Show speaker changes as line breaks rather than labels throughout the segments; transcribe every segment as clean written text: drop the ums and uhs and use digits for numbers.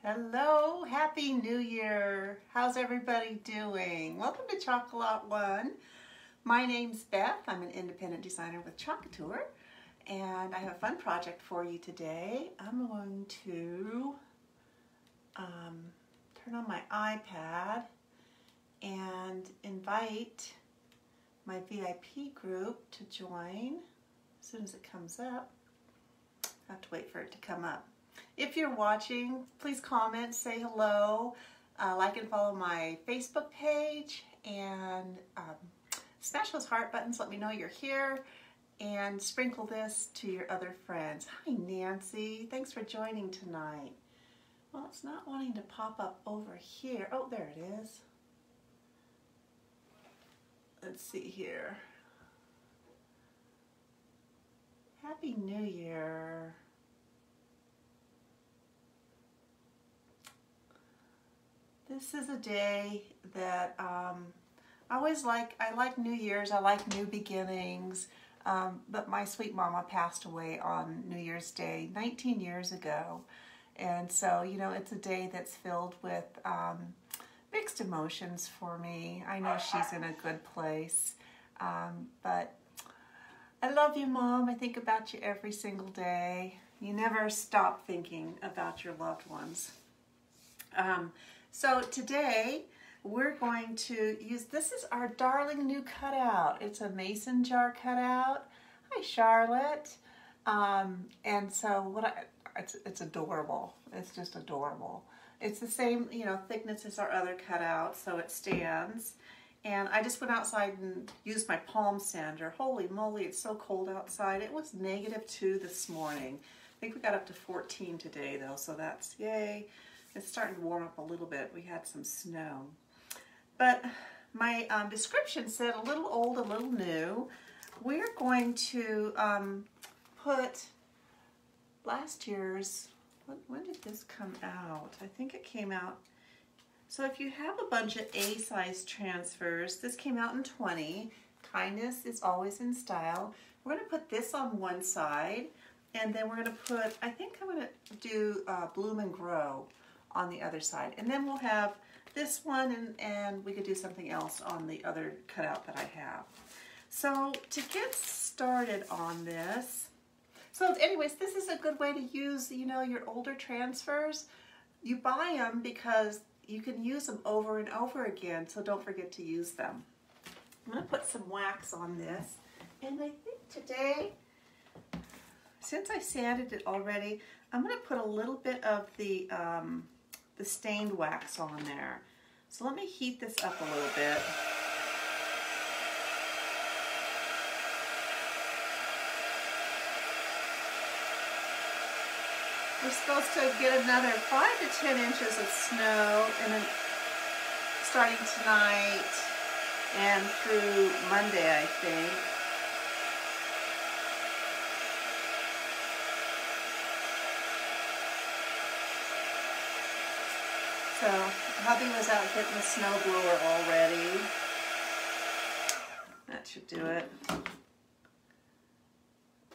Hello, Happy New Year. How's everybody doing? Welcome to Chocolate One. My name's Beth. I'm an independent designer with Cutouts, and I have a fun project for you today. I'm going to turn on my iPad and invite my VIP group to join as soon as it comes up. I have to wait for it to come up. If you're watching, please comment, say hello, like and follow my Facebook page, and smash those heart buttons, let me know you're here, and sprinkle this to your other friends. Hi Nancy, thanks for joining tonight. Well, it's not wanting to pop up over here. Oh, there it is. Let's see here. Happy New Year. This is a day that I like New Year's, I like new beginnings, but my sweet mama passed away on New Year's Day 19 years ago. And so, you know, it's a day that's filled with mixed emotions for me. I know she's in a good place, but I love you, Mom. I think about you every single day. You never stop thinking about your loved ones. So today we're going to use, this is our darling new cutout. It's a mason jar cutout. Hi Charlotte. And so it's adorable. It's just adorable. It's the same, you know, thickness as our other cutout, so it stands. And I just went outside and used my palm sander. Holy moly, it's so cold outside. It was -2 this morning. I think we got up to 14 today though, so that's yay. It's starting to warm up a little bit. We had some snow. But my description said a little old, a little new. We're going to put last year's, when did this come out? I think it came out. So if you have a bunch of A-size transfers, this came out in 20. Kindness is always in style. We're going to put this on one side, and then we're going to put, I think I'm going to do Bloom and Grow on the other side. And then we'll have this one, and we could do something else on the other cutout that I have. So to get started on this, so anyways, this is a good way to use, you know, your older transfers. You buy them because you can use them over and over again, so don't forget to use them. I'm going to put some wax on this, and I think today, since I sanded it already, I'm going to put a little bit of the stained wax on there. So let me heat this up a little bit. We're supposed to get another 5 to 10 inches of snow, and then starting tonight and through Monday, I think. So hubby was out getting the snow blower already. That should do it.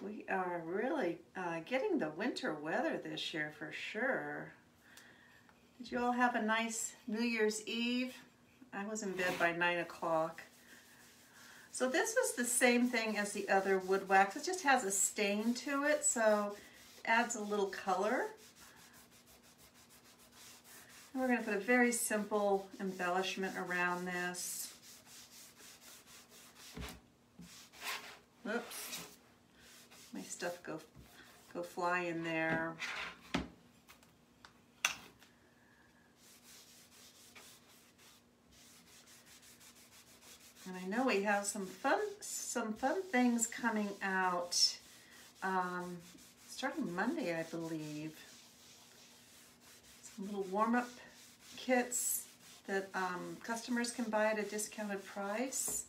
We are really getting the winter weather this year for sure. Did you all have a nice New Year's Eve? I was in bed by 9 o'clock. So this was the same thing as the other wood wax. It just has a stain to it, so it adds a little color. We're going to put a very simple embellishment around this. Oops, my stuff go fly in there. And I know we have some fun things coming out starting Monday, I believe. Some little warm-up kits that customers can buy at a discounted price.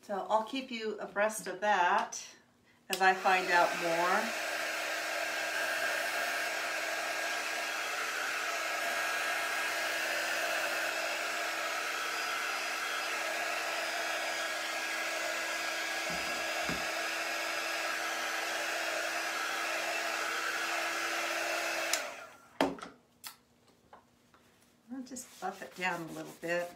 So I'll keep you abreast of that as I find out more. just buff it down a little bit.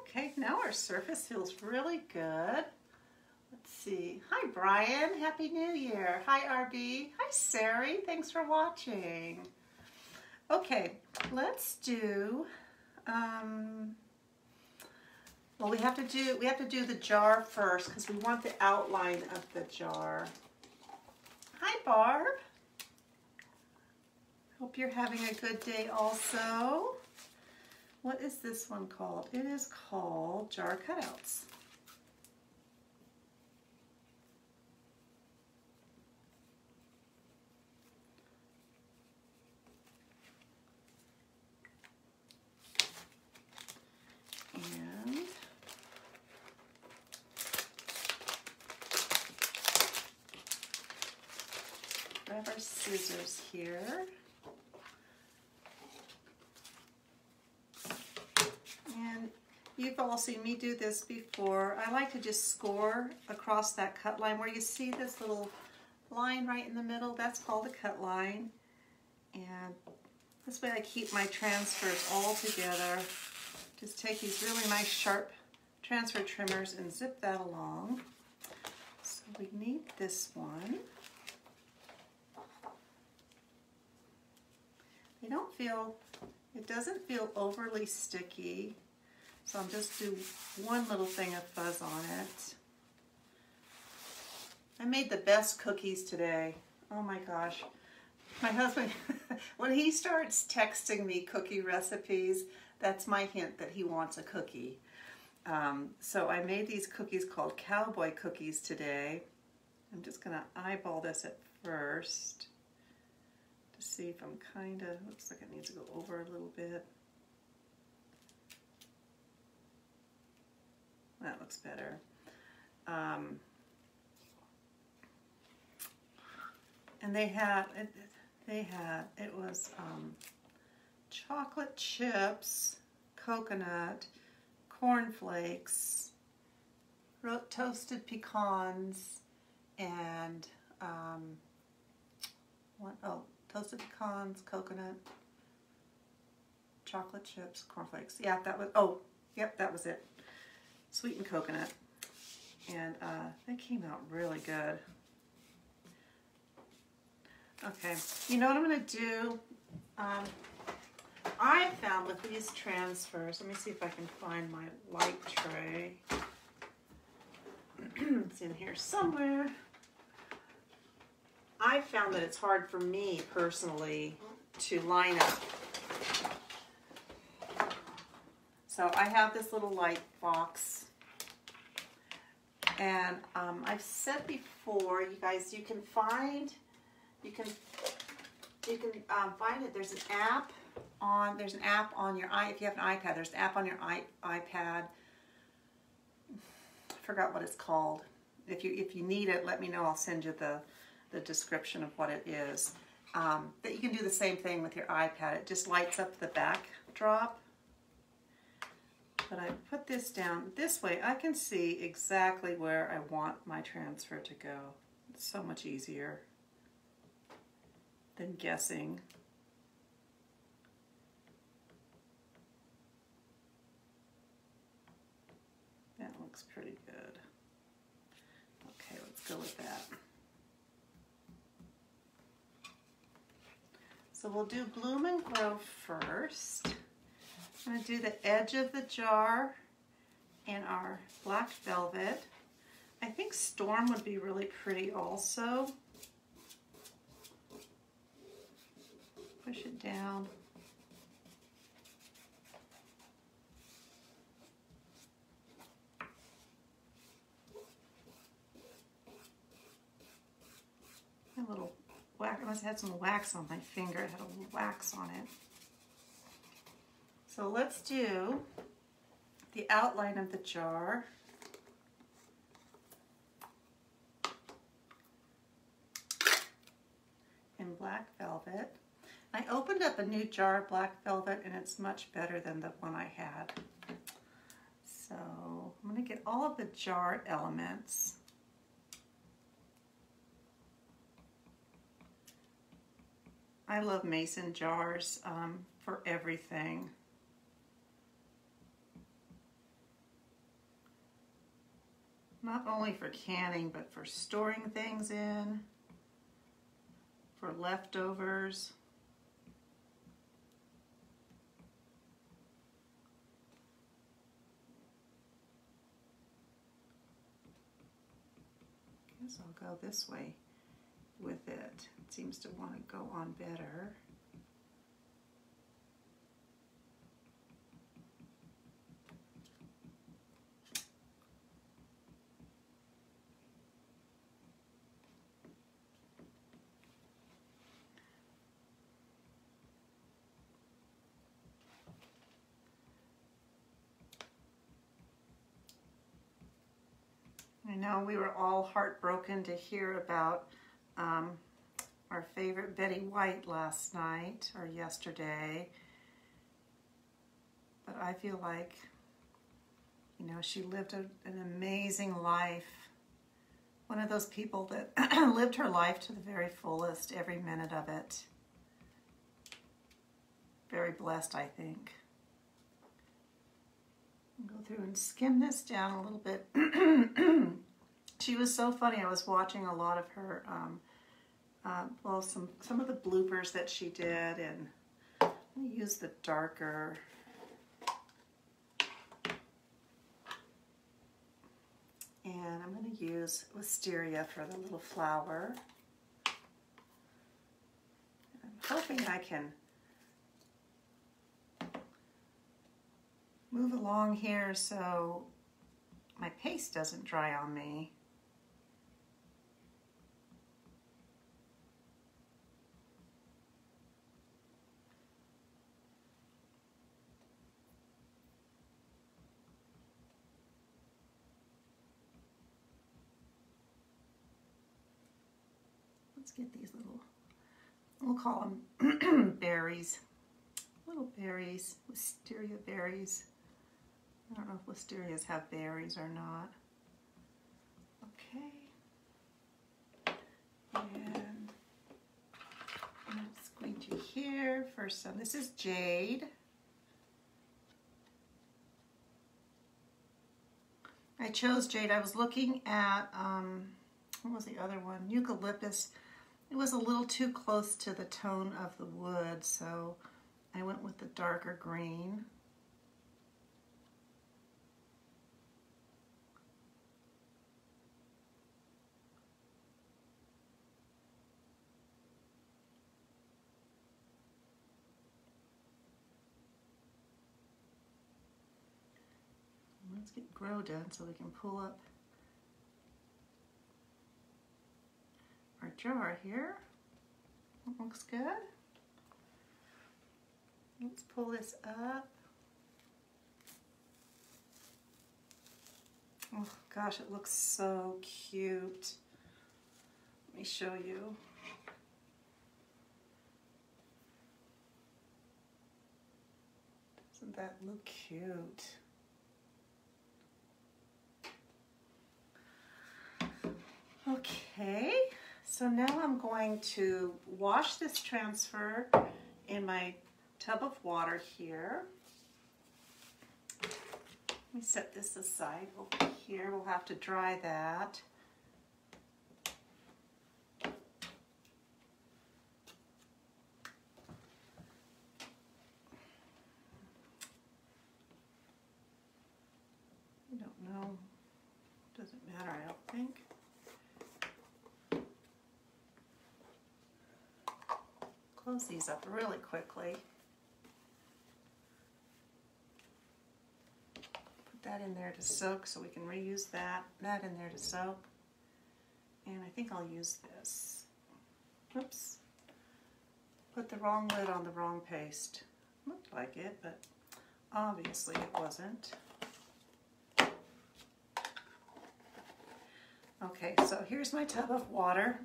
Okay, now our surface feels really good. Let's see. Hi, Brian. Happy New Year. Hi, RB. Hi, Sari. Thanks for watching. Okay, let's do, well, we have to do the jar first because we want the outline of the jar. Hi, Barb. Hope you're having a good day also. What is this one called? It is called Jar Cutouts. And grab our scissors here. And you've all seen me do this before. I like to just score across that cut line where you see this little line right in the middle. That's called a cut line. And this way I keep my transfers all together. Just take these really nice sharp transfer trimmers and zip that along. So we need this one. It doesn't feel overly sticky. So I'll just do one little thing of fuzz on it. I made the best cookies today. Oh my gosh. My husband, when he starts texting me cookie recipes, that's my hint that he wants a cookie. So I made these cookies called cowboy cookies today. I'm just gonna eyeball this at first to see if I'm kinda, looks like it needs to go over a little bit. That looks better. And it was chocolate chips, coconut, cornflakes, toasted pecans, and toasted pecans, coconut, chocolate chips, cornflakes. Yeah, that was, yep, that was it. Sweetened coconut. And that came out really good. Okay, you know what I'm going to do? I found with these transfers, let me see if I can find my light tray. It's in here somewhere. I found that it's hard for me personally to line up. So I have this little light box. And I've said before, you guys, you can find it. There's an app on your if you have an iPad. There's an app on your iPad. I forgot what it's called. If you need it, let me know. I'll send you the description of what it is. That you can do the same thing with your iPad. It just lights up the backdrop. But I put this down this way. I can see exactly where I want my transfer to go. It's so much easier than guessing. That looks pretty good. Okay, let's go with that. So we'll do Bloom and Grow first. I'm going to do the edge of the jar in our black velvet. I think Storm would be really pretty also. Push it down. A little wax. I must have had some wax on my finger. It had a little wax on it. So let's do the outline of the jar. black velvet. I opened up a new jar of black velvet and it's much better than the one I had. So I'm going to get all of the jar elements. I love mason jars for everything. Not only for canning, but for storing things in, for leftovers. I guess I'll go this way with it. It seems to want to go on better. I know we were all heartbroken to hear about our favorite Betty White last night or yesterday, but I feel like, you know, she lived an amazing life. One of those people that lived her life to the very fullest, every minute of it. Very blessed, I think. I'll go through and skim this down a little bit. She was so funny. I was watching a lot of her, well, some of the bloopers that she did, and I'm going to use the darker. And I'm going to use wisteria for the little flower. I'm hoping I can move along here so my paste doesn't dry on me. Let's get these little, we'll call them berries, little berries, wisteria berries. I don't know if wisterias have berries or not. Okay. And I'm just going to here for some, this is jade. I chose jade. I was looking at, what was the other one? Eucalyptus. It was a little too close to the tone of the wood, so I went with the darker green. Let's get grow done so we can pull up our jar here. That looks good. Let's pull this up. Oh gosh, it looks so cute. Let me show you. Doesn't that look cute? Okay, so now I'm going to wash this transfer in my tub of water here. Let me set this aside over here. We'll have to dry that. I don't know. Doesn't matter, I don't think. Close these up really quickly. Put that in there to soak so we can reuse that. That in there to soak. And I think I'll use this. Oops. Put the wrong lid on the wrong paste. Looked like it, but obviously it wasn't. Okay, so here's my tub of water.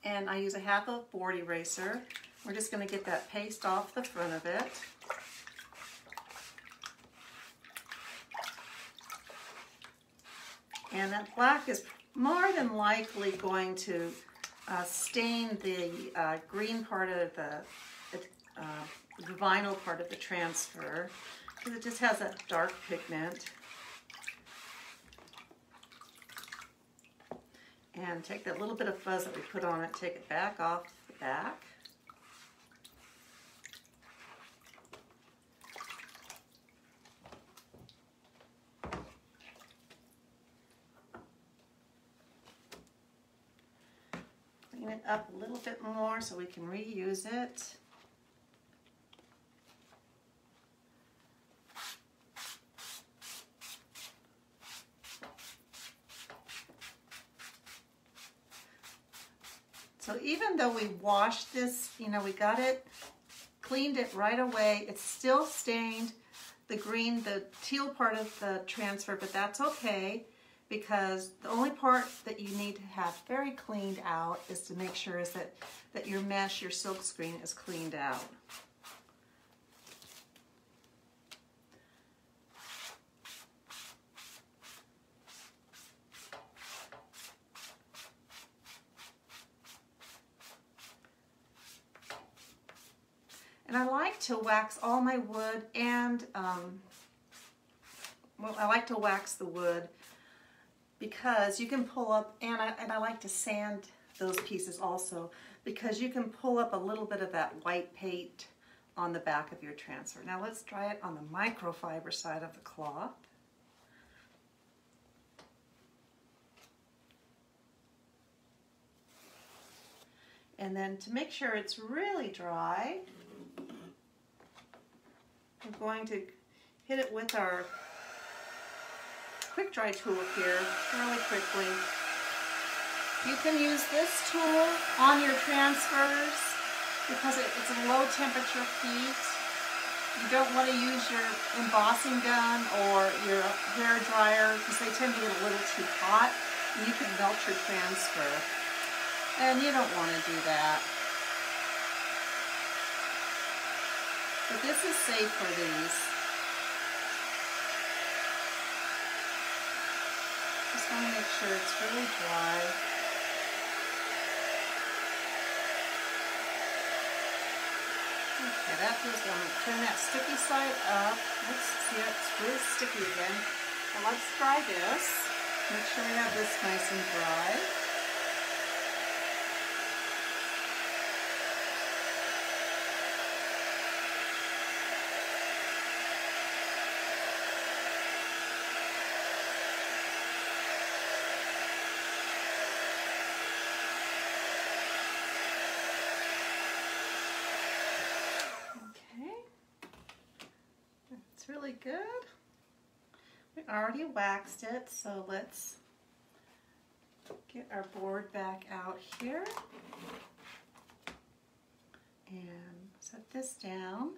and I use a half of board eraser. We're just going to get that paste off the front of it. And that black is more than likely going to stain the green part of the vinyl part of the transfer, because it just has that dark pigment. And take that little bit of fuzz that we put on it, take it back off the back. Clean it up a little bit more so we can reuse it. So even though we washed this, you know, we got it, cleaned it right away, it's still stained the green, the teal part of the transfer, but that's okay, because the only part that you need to have very cleaned out is to make sure is that your mesh, your silk screen is cleaned out. And I like to wax all my wood and, well, I like to wax the wood because you can pull up, and I like to sand those pieces also, because you can pull up a little bit of that white paint on the back of your transfer. Now let's dry it on the microfiber side of the cloth. And then to make sure it's really dry, I'm going to hit it with our quick dry tool here really quickly. You can use this tool on your transfers because it's a low temperature heat. You don't want to use your embossing gun or your hair dryer because they tend to get a little too hot and you can melt your transfer. And you don't want to do that. But this is safe for these. Just want to make sure it's really dry. Okay, that feels good. I'm going to turn that sticky side up. Let's see, it's really sticky again. Now let's try this. Make sure we have this nice and dry. Really good. We already waxed it, so let's get our board back out here and set this down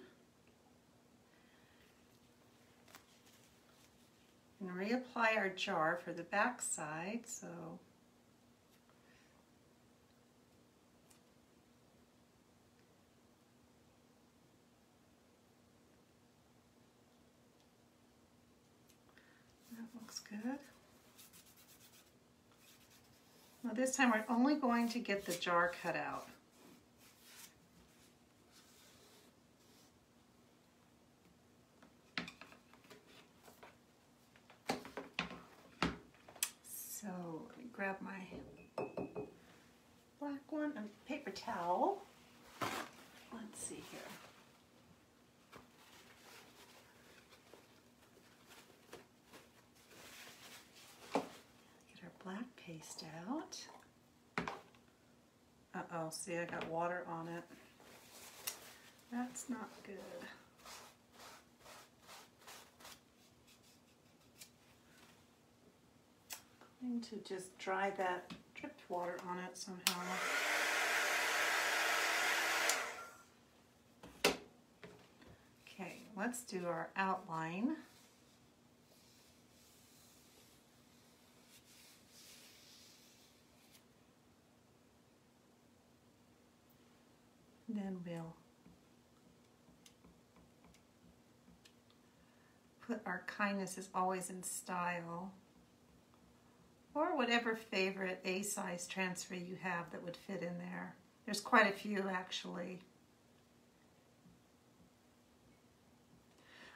and reapply our jar for the back side. So looks good. Now this time we're only going to get the jar cut out. So let me grab my black one and paper towel. Let's see here. Black paste out. Uh-oh, see, I got water on it. That's not good. I'm going to just dry that dripped water on it somehow. Okay, let's do our outline. And then we'll put our kindness is always in style, or whatever favorite A-size transfer you have that would fit in there. There's quite a few actually.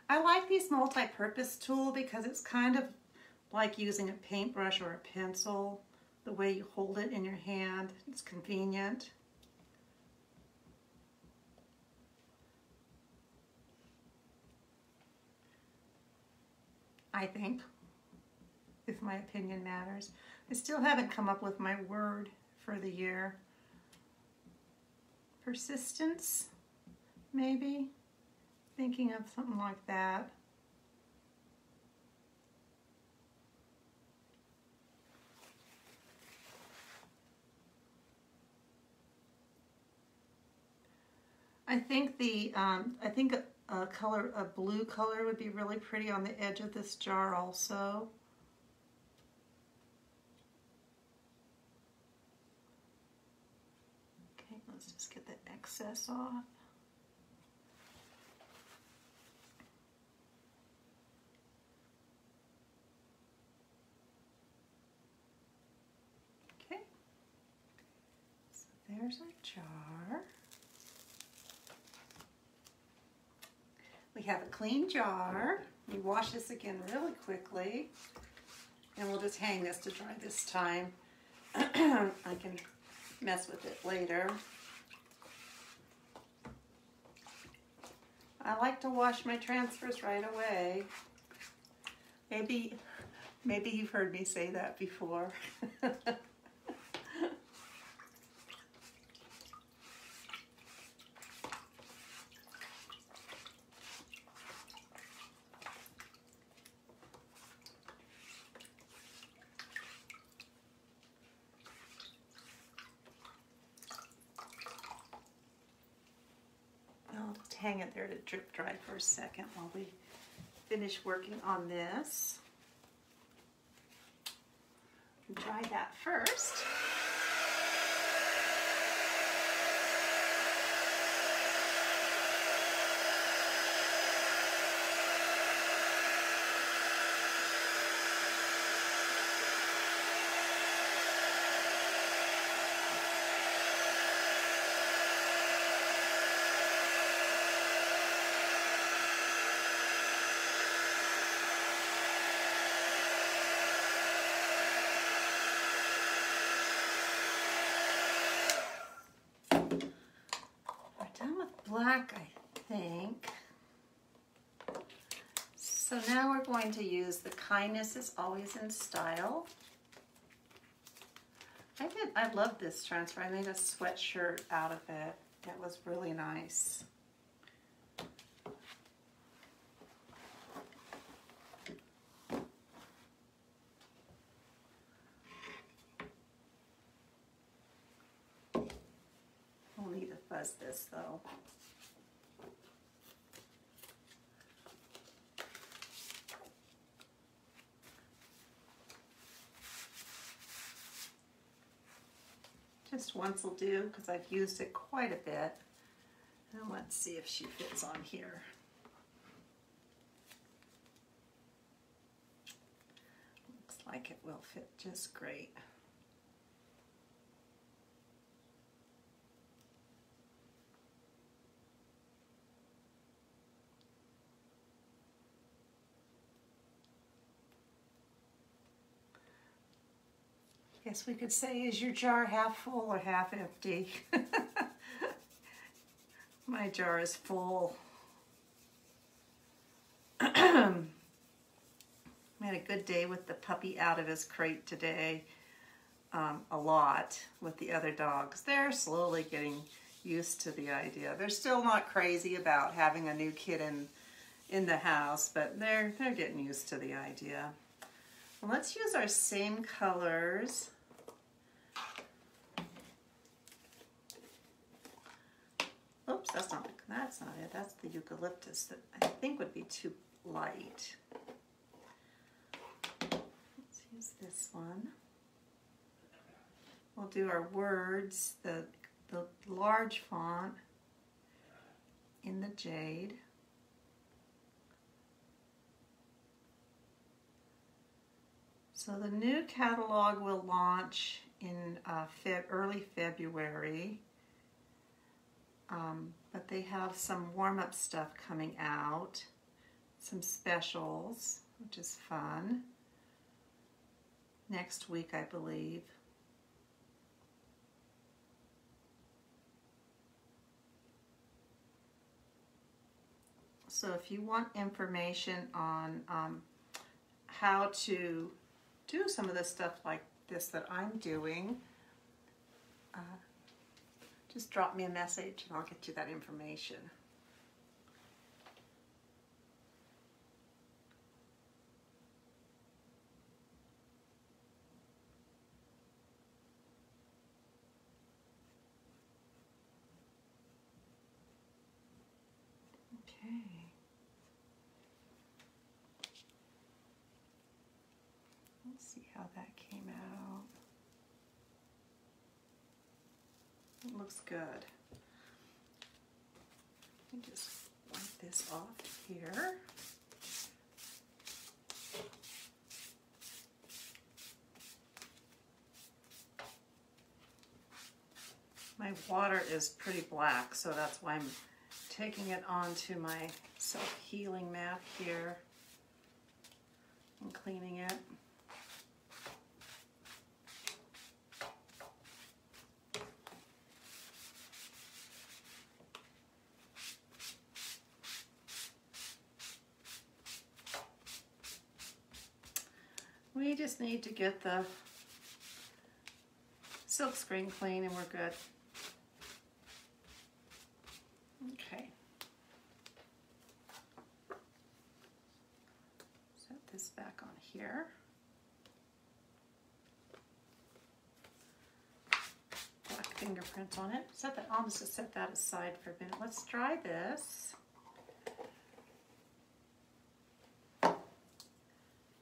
I like these multi-purpose tool because it's kind of like using a paintbrush or a pencil. The way you hold it in your hand, it's convenient. I think, if my opinion matters. I still haven't come up with my word for the year. Persistence, maybe? Thinking of something like that. I think a blue color would be really pretty on the edge of this jar also. Okay, let's just get the excess off. Okay, so there's our jar. We have a clean jar. We wash this again really quickly, and we'll just hang this to dry this time. I can mess with it later. I like to wash my transfers right away. Maybe you've heard me say that before. Hang it there to drip dry for a second while we finish working on this. Dry that first. Black, I think. So now we're going to use the kindness is always in style. I love this transfer. I made a sweatshirt out of it. It was really nice. We'll need to fuzz this though. Just once will do because I've used it quite a bit. And let's see if she fits on here. Looks like it will fit just great. Guess we could say, is your jar half full or half empty? My jar is full. We had a good day with the puppy out of his crate today. A lot with the other dogs. They're slowly getting used to the idea. They're still not crazy about having a new kitten in the house, but they're getting used to the idea. Well, let's use our same colors. Oops, that's not it. That's the eucalyptus that I think would be too light. Let's use this one. We'll do our words, the large font. in the jade. So the new catalog will launch in early February, but they have some warm-up stuff coming out, some specials, which is fun, next week, I believe. So if you want information on how to do some of the stuff like this that I'm doing, just drop me a message and I'll get you that information. Okay. Let's see how that came out. It looks good. Let me just wipe this off here. My water is pretty black, so that's why I'm taking it onto my self-healing mat here and cleaning it. We just need to get the silk screen clean and we're good. Okay. Set this back on here. Black fingerprints on it. I'll just set that aside for a minute. Let's try this.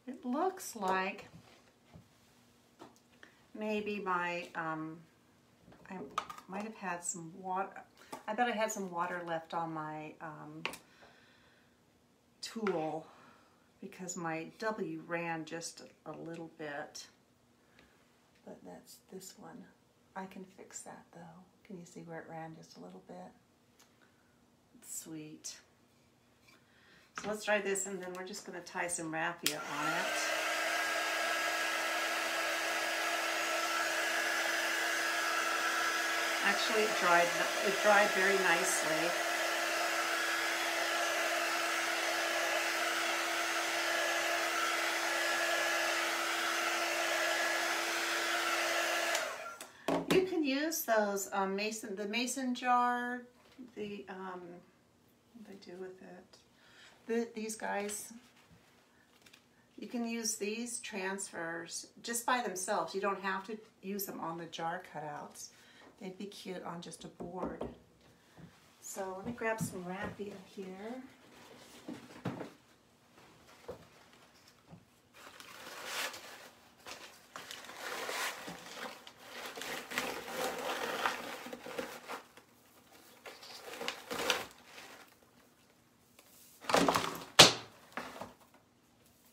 It looks like maybe my, I might have had some water. I bet I had some water left on my tool because my W ran just a little bit. But that's this one. I can fix that though. Can you see where it ran just a little bit? It's sweet. So let's try this and then we're just going to tie some raffia on it. Actually, it dried very nicely. You can use those the mason jar. What they do with it? These guys. You can use these transfers just by themselves. You don't have to use them on the jar cutouts. They'd be cute on just a board. So let me grab some raffia here.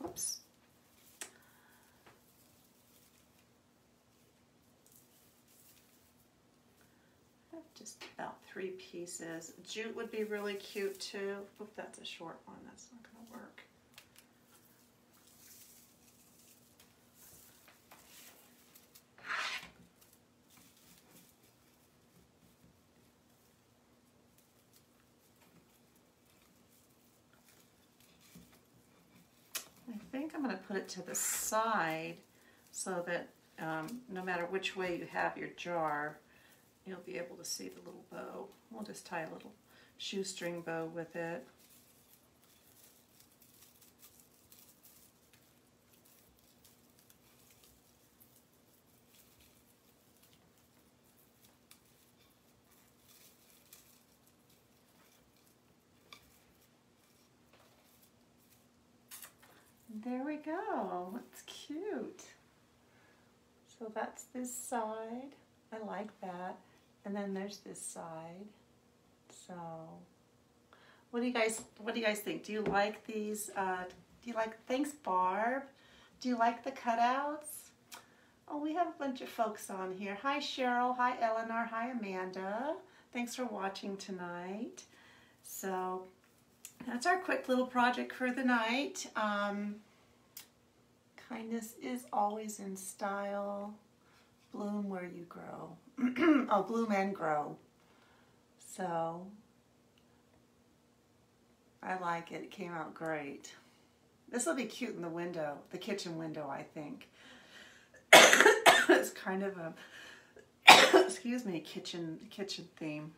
Oops. Just about 3 pieces. Jute would be really cute too. Oop, that's a short one. That's not going to work. I think I'm going to put it to the side so that no matter which way you have your jar, you'll be able to see the little bow. We'll just tie a little shoestring bow with it. There we go. It's cute. So that's this side. I like that. And then there's this side. So What do you guys think? Do you like these? Thanks, Barb. Do you like the cutouts? Oh, we have a bunch of folks on here. Hi, Cheryl. Hi, Eleanor. Hi, Amanda. Thanks for watching tonight. So that's our quick little project for the night. Kindness is always in style. Bloom where you grow. Oh, bloom and grow. So I like it. It came out great. This will be cute in the window, the kitchen window, I think. It's kind of a, excuse me, kitchen theme.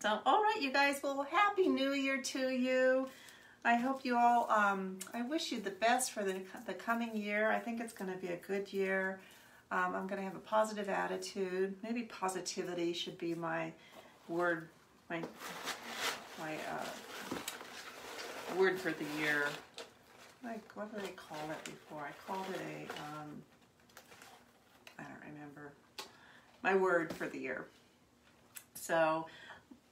So, all right, you guys. Well, Happy New Year to you. I hope you all, I wish you the best for the coming year. I think it's going to be a good year. I'm going to have a positive attitude. Maybe positivity should be my word, my word for the year. Like, what did I call it before? I called it a, I don't remember. My word for the year. So,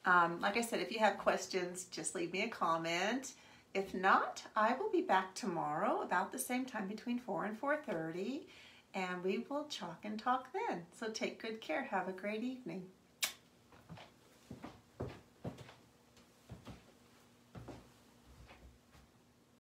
like I said, if you have questions, just leave me a comment. If not, I will be back tomorrow about the same time between 4 and 4:30, and we will chalk and talk then. So take good care. Have a great evening.